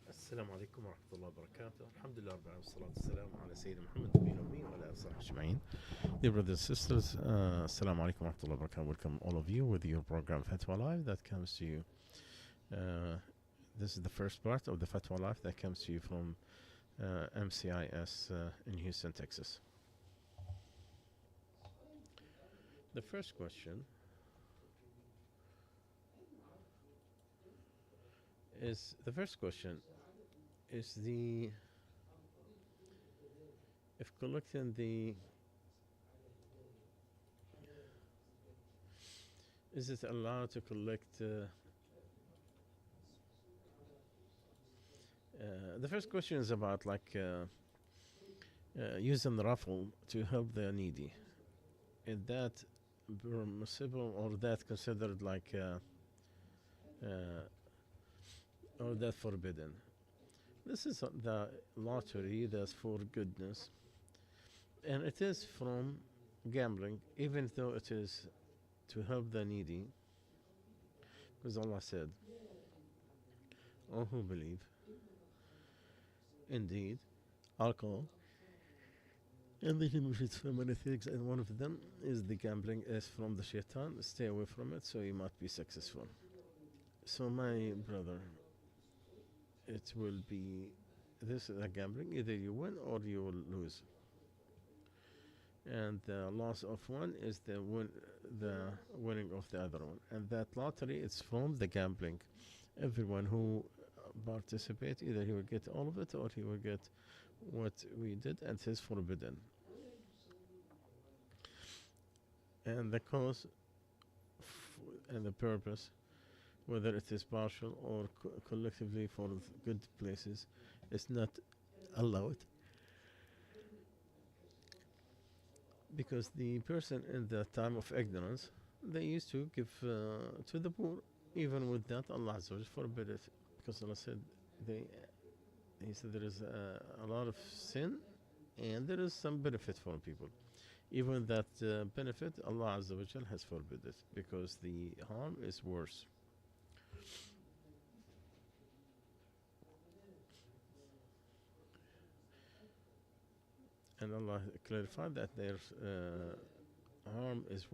السلام عليكم ورحمة الله وبركاته. الحمد لله رب العالمين والصلاة والسلام على سيدنا محمد النبي الأمي وعلى آله وصحبه أجمعين. Dear brothers and sisters, Assalamu alaikum wa rahmatullahi wa barakatuh. Welcome all of you with your program Fatwa Live that comes to you. This is the first part of the Fatwa Live that comes to you from MCIS in Houston, Texas. The first question is if collecting is it allowed to collect the first question is about using the raffle to help the needy. Is that permissible or that considered or that forbidden? This is the lottery that's for goodness, and it is from gambling, even though it is to help the needy, because Allah said, all who believe, indeed, alcohol, and they can use so many things, and one of them is the gambling is from the shaitan. Stay away from it so you might be successful. So my brother, it will be this is a gambling, either you win or you will lose, and the loss of one is the winning of the other one, and that lottery is from the gambling. Everyone who participate, either he will get all of it or he will get what we did, and it is forbidden. And the cause and the purpose, whether it is partial or collectively for good places, is not allowed, because the person in the time of ignorance, they used to give to the poor. Even with that, Allah Azza wa Jalla forbid it, because Allah said He said there is a lot of sin and there is some benefit for people. Even that benefit, Allah Azza wa Jalla has forbid it, because the harm is worse. And Allah clarified that their harm is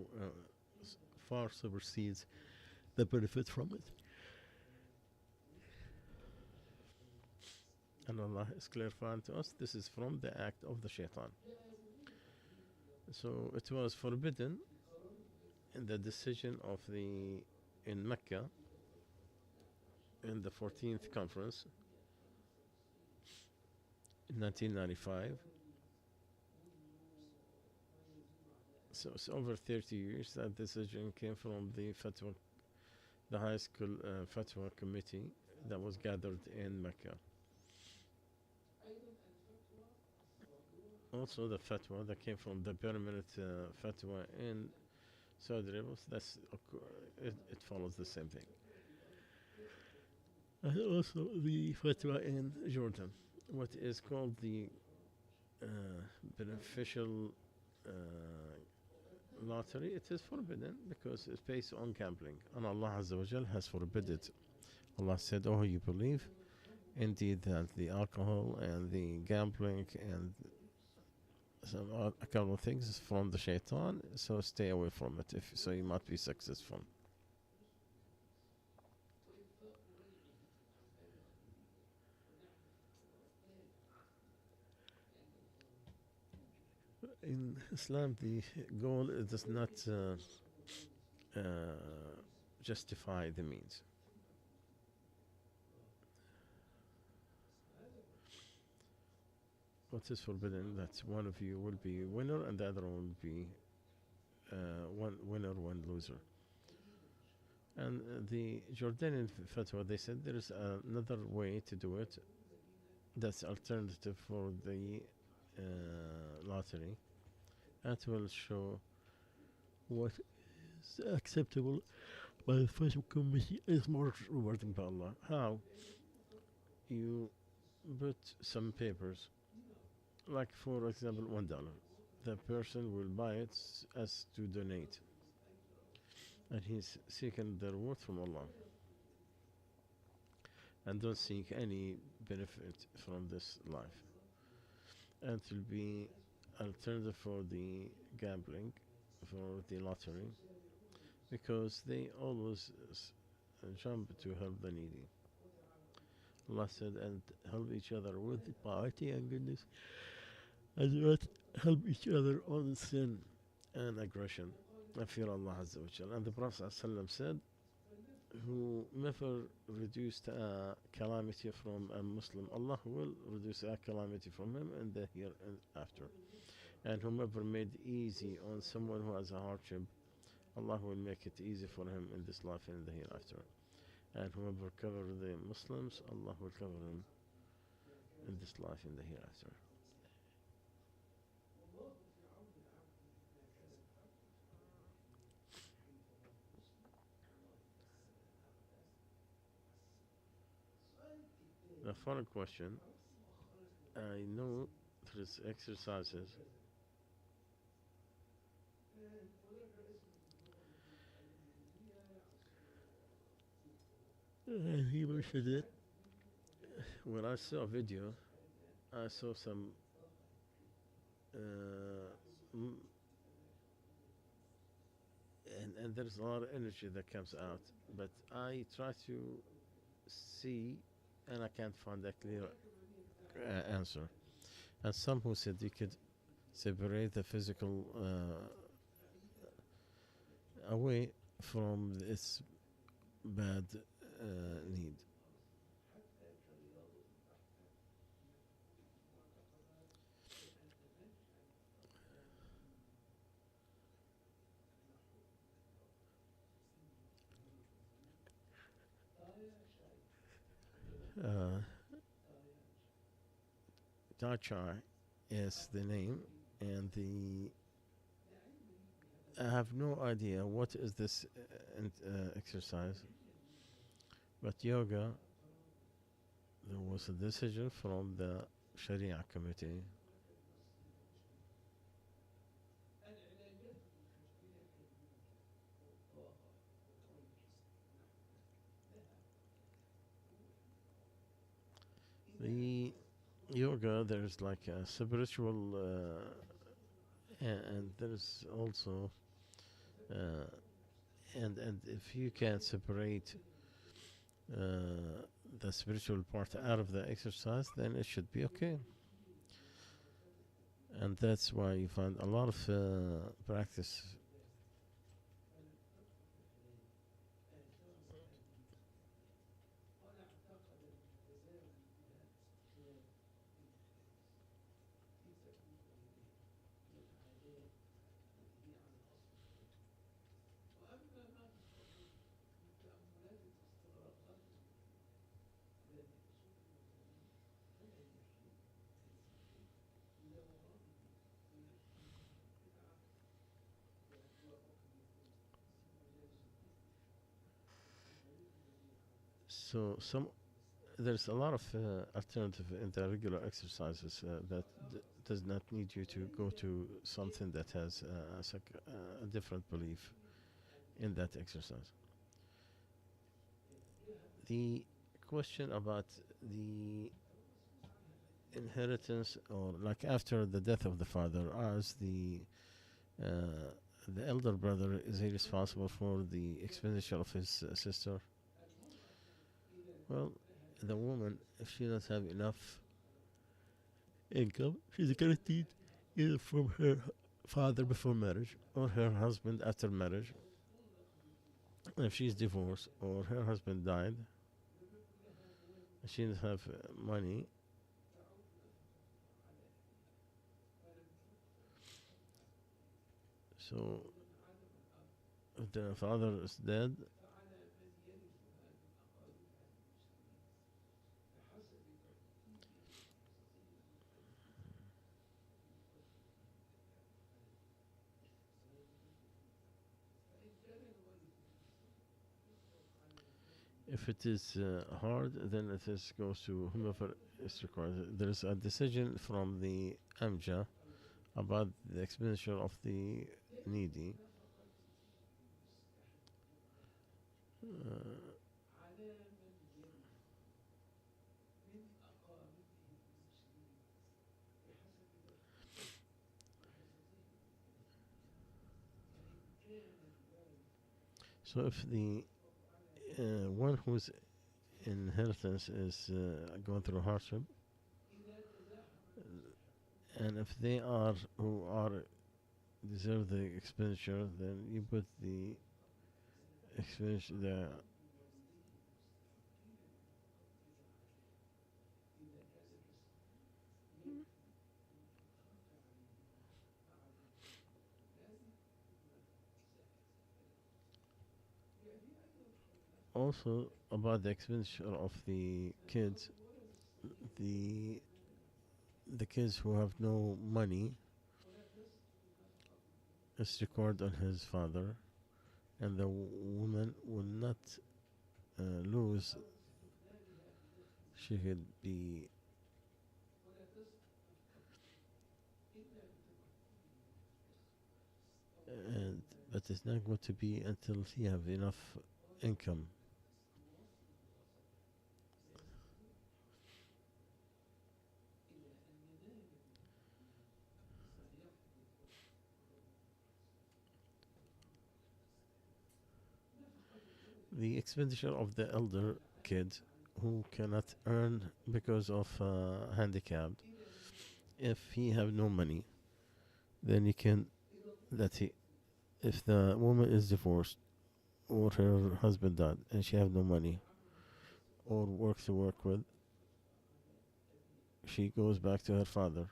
far supersedes the benefit from it. And Allah is clarifying to us this is from the act of the shaitan. So it was forbidden in the decision of in Mecca in the 14th conference in 1995. So it's over 30 years that decision came from the Fatwa, the high school Fatwa committee that was gathered in Mecca. Also the Fatwa that came from the permanent Fatwa in Saudi Arabia, it follows the same thing. And also the Fatwa in Jordan, what is called the beneficial lottery, it is forbidden because it's based on gambling, and Allah Azza wa Jal has forbidden it. Allah said, oh, you believe indeed that the alcohol and the gambling and a couple of things is from the shaitan, so stay away from it so you might be successful. In Islam, the goal does not justify the means. What is forbidden, that one of you will be winner and the other one will be one winner, one loser. And the Jordanian fatwa, they said there is another way to do it that's alternative for the lottery. That will show what is acceptable by the fatwa committee is more rewarding by Allah. How? You put some papers, like for example $1. the person will buy it as to donate, and he's seeking the reward from Allah and don't seek any benefit from this life. And it will be alternative for the gambling, for the lottery, because they always jump to help the needy. Allah said, and help each other with piety and goodness, and not help each other on sin and aggression. And fear Allah Azza wa Jal. And the Prophet ﷺ said, whomever reduced a calamity from a Muslim, Allah will reduce a calamity from him in the here and after. And whomever made easy on someone who has a hardship, Allah will make it easy for him in this life and in the hereafter. And whoever cover the Muslims, Allah will cover him in this life and the hereafter. The following question, I know there's exercises and he mentioned it. When I saw a video, I saw some m- and there's a lot of energy that comes out, but I try to see and I can't find a clear answer. And some who said you could separate the physical away from its bad need. Uh, Tai Chi is the name, and the I have no idea what is this exercise, but yoga. There was a decision from the Sharia committee. The yoga, there's like a spiritual, and there's also, uh, and if you can separate the spiritual part out of the exercise, then it should be okay. And that's why you find a lot of practice. So there's a lot of alternative in the regular exercises that does not need you to go to something that has a different belief in that exercise. The question about the inheritance, or like after the death of the father, as the elder brother, is he responsible for the expenditure of his sister? Well, the woman, if she doesn't have enough income, she's guaranteed either from her father before marriage or her husband after marriage. And if she's divorced or her husband died, she doesn't have money. So if the father is dead, if it is hard, then it goes to whomever is required. There is a decision from the Amja about the expenditure of the needy. Uh, so if the one whose inheritance is going through hardship, and if they are who are deserve the expenditure, then you put the expenditure the also about the expenditure of the kids, the the kids who have no money is recorded on his father, and the woman will not lose. She could be, and but it's not going to be until he have enough income. The expenditure of the elder kid who cannot earn because of handicap, if he have no money, then he can that he if the woman is divorced or her husband died and she have no money or work to work with, she goes back to her father.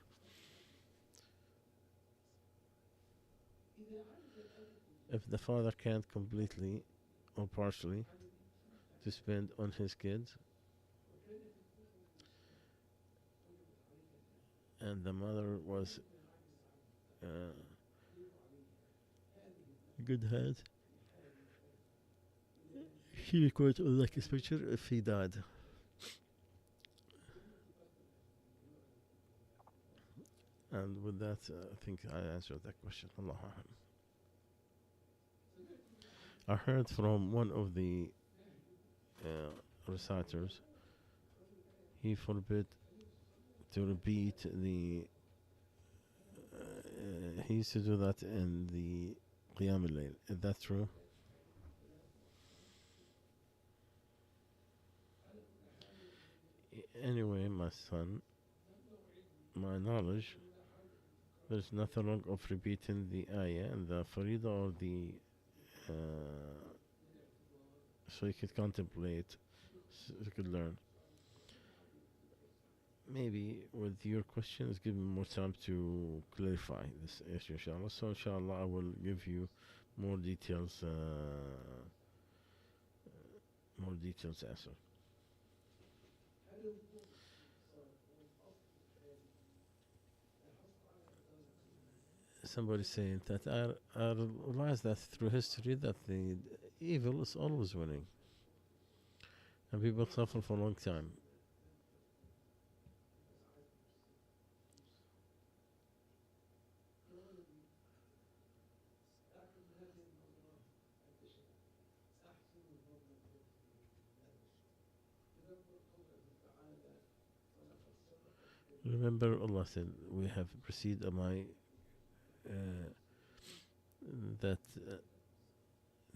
If the father can't completely or partially to spend on his kids, and the mother was uh, good head, she records on like his picture if he died. And with that, I think I answered that question. Allah A'lam. I heard from one of the reciters, he forbid to repeat the. He used to do that in the Qiyam al-Layl. Is that true? Anyway, my son, my knowledge, there's nothing wrong of repeating the ayah and the farida or the so you could contemplate, so you could learn. Maybe with your questions, give me more time to clarify this issue, inshallah. So, inshallah, I will give you more details, more details answer. Somebody saying that I realized that through history that the evil is always winning, and people suffer for a long time. Remember, Allah said, "We have received a my uh, that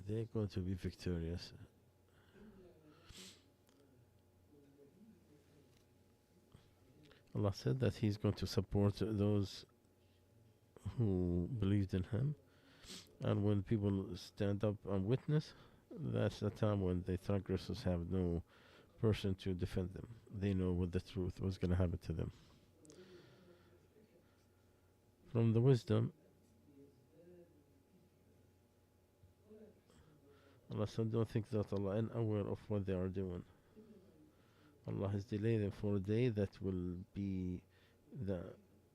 they're going to be victorious." Allah said that He's going to support those who believed in Him, and when people stand up and witness, that's the time when the transgressors have no person to defend them. They know what the truth was going to happen to them. From the wisdom, Allah said, don't think that Allah is unaware of what they are doing. Allah has delayed them for a day that will be, the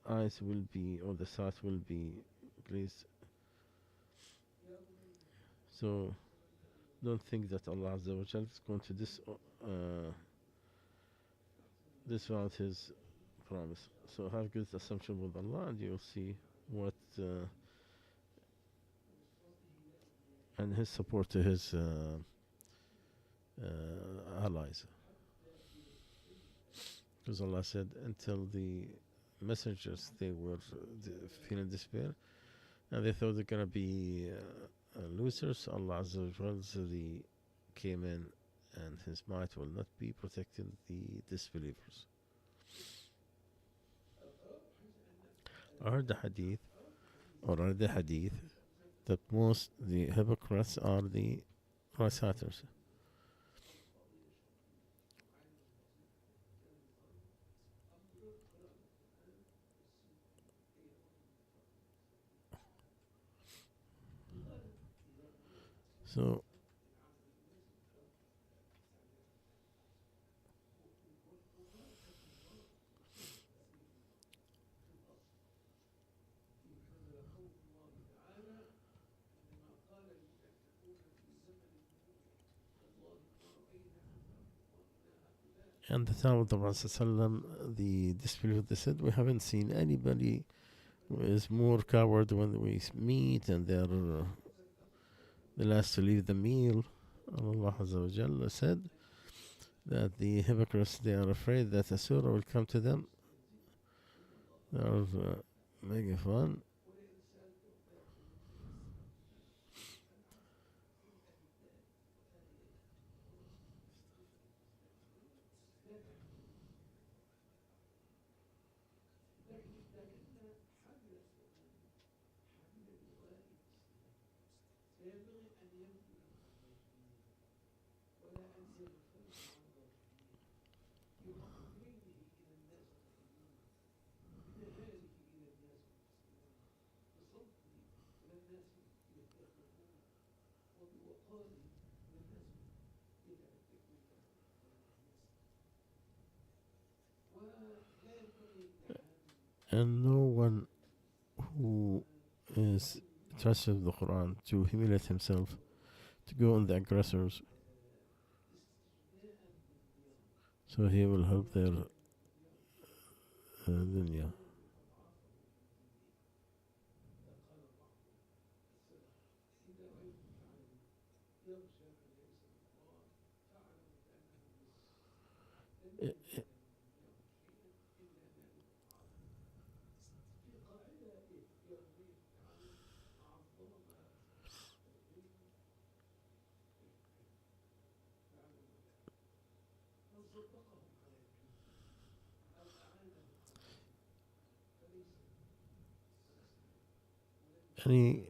eyes will be, or the sight will be pleased. So don't think that Allah Azza wa Jal is going to disregard His promise. So have good assumption with Allah and you'll see what and his support to his allies. Because Allah said, until the messengers they were feeling despair and they thought they're gonna be losers. Allah Azza wa Jal came in, and His might will not be protecting the disbelievers. I heard the hadith that most the hypocrites are the reciters. So and the time of the Prophet ﷺ, the disbelievers, they said, we haven't seen anybody who is more coward when we meet, and they're the last to leave the meal. Allah Azza wa Jalla said that the hypocrites, they are afraid that a surah will come to them. They are making fun. And no one who is trusted the Quran to humiliate himself, to go on the aggressors, so he will help their dunya.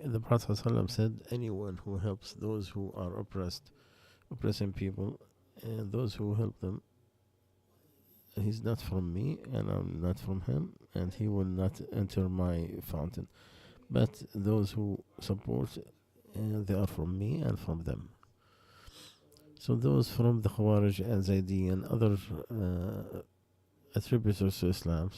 The Prophet ﷺ said, anyone who helps those who are oppressing people, and those who help them, he's not from me, and I'm not from him, and he will not enter my fountain. But those who support, they are from me and from them. So those from the Khawarij and Zaidi and other attributors to Islam,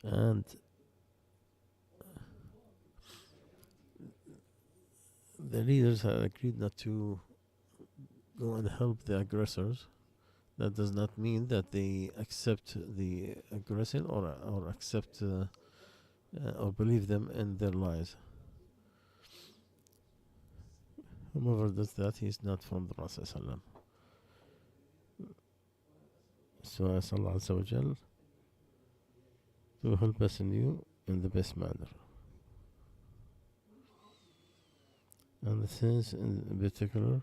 and the leaders have agreed not to go and help the aggressors. That does not mean that they accept the aggression or accept or believe them in their lies. Whoever does that, he is not from the Prophet ﷺ. So ask Allah Azza wa Jal to help us in you in the best manner. And this is in particular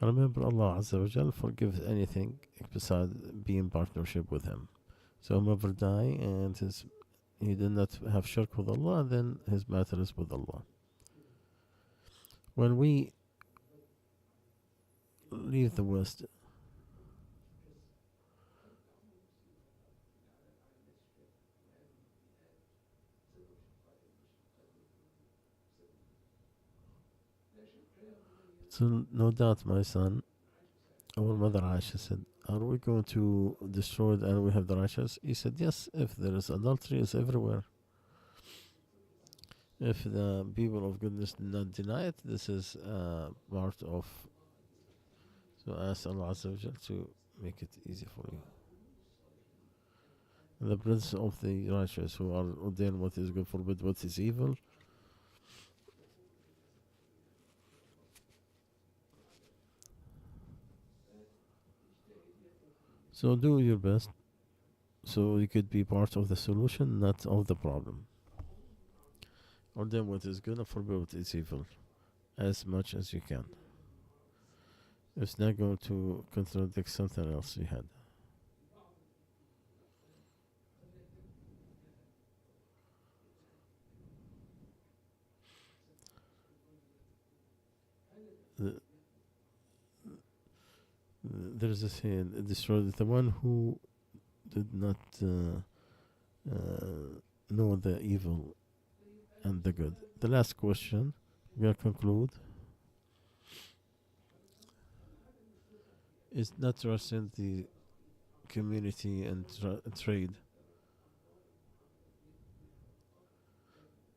remember Allah Azza wa Jal forgives anything besides being in partnership with Him. So whoever die and he did not have shirk with Allah, then his matter is with Allah. When we leave the West, So no doubt, my son, our mother Aisha said, "Are we going to destroy it and we have the righteous?" He said, "Yes. If there is adultery, it's everywhere. If the people of goodness do not deny it, this is part of." So ask Allah Azza wa Jal to make it easy for you. And the prince of the righteous who are ordained what is good, forbid what is evil. So do your best so you could be part of the solution, not of the problem. Ordain what is good and forbid what is evil as much as you can. It's not going to contradict something else you had. The, there's a saying, destroyed the one who did not know the evil and the good. The last question, we will conclude, is not trusting the community and trade.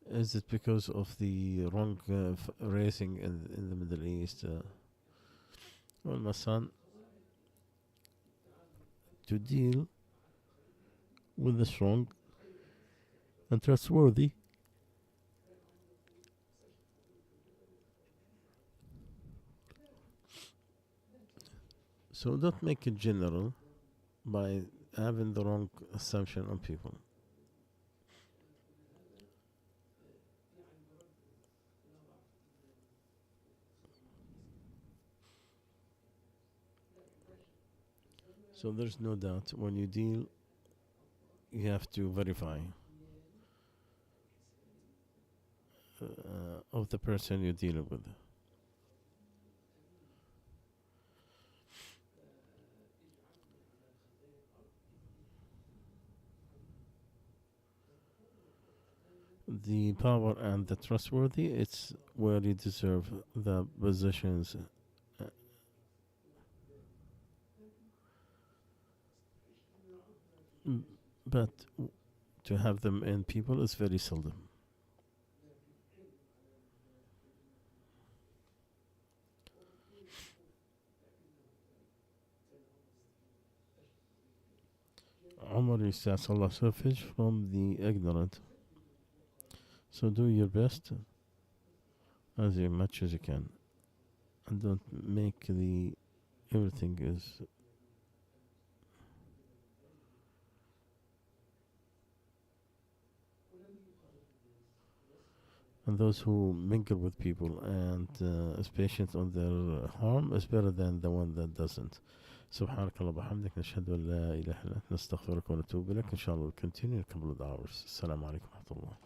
Is it because of the wrong raising in the Middle East? Well, my son, to deal with the strong and trustworthy, so don't make it general by having the wrong assumption on people. So there's no doubt when you deal, you have to verify of the person you're dealing with. The power and the trustworthy, it's where you deserve the positions. uh, but to have them in people is very seldom. Umar used to ask Allah refuge from the ignorant. So do your best as much as you can, and don't make the everything is. And those who mingle with people and is patient on their harm is better than the one that doesn't. سبحانك اللهم وبحمدك نشهد أن لا إله إلا أنت نستغفرك ونتوب إليك. إن شاء الله we'll continue in a couple of hours. السلام عليكم ورحمة الله.